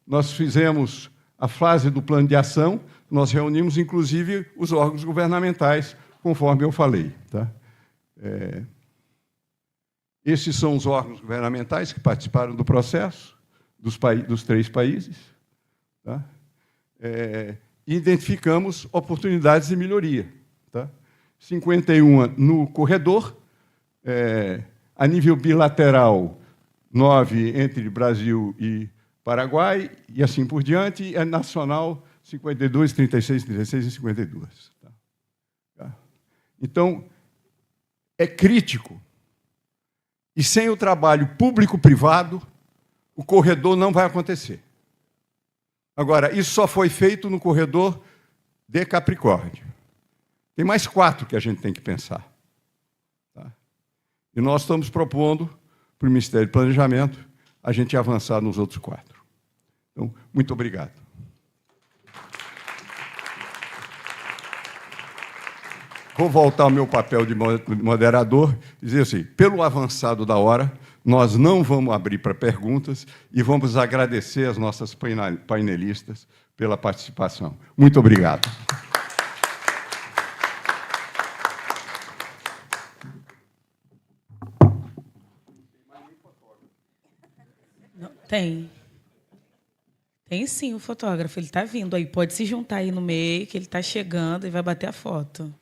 Nós fizemos a fase do plano de ação, nós reunimos, inclusive, os órgãos governamentais, conforme eu falei. Tá? Esses são os órgãos governamentais que participaram do processo, dos 3 países. Tá? Identificamos oportunidades de melhoria. Tá? 51 no corredor, a nível bilateral, 9 entre Brasil e Paraguai, e assim por diante, e nacional, 52, 36, 36 e 52. Tá? Então, é crítico. E sem o trabalho público-privado, o corredor não vai acontecer. Agora, isso só foi feito no corredor de Capricórnio. Tem mais 4 que a gente tem que pensar. Tá? E nós estamos propondo, para o Ministério do Planejamento, a gente avançar nos outros 4. Então, muito obrigado. Vou voltar ao meu papel de moderador e dizer assim, pelo avançado da hora, nós não vamos abrir para perguntas e vamos agradecer as nossas painelistas pela participação. Muito obrigado. Tem. Tem sim o fotógrafo, ele está vindo aí. Pode se juntar aí no meio, que ele está chegando e vai bater a foto.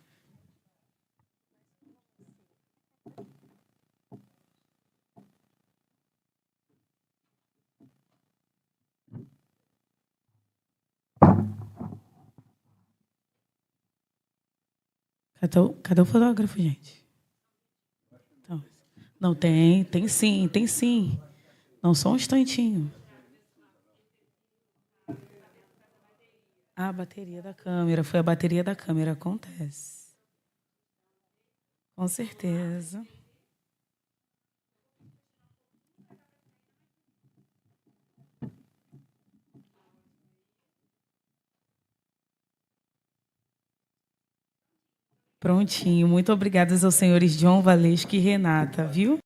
Cadê o fotógrafo, gente? Então, não, tem sim, tem sim. Não, só um instantinho. A bateria da câmera, foi a bateria da câmera, acontece. Com certeza. Prontinho. Muito obrigadas aos senhores João, Valesco e Renata, viu?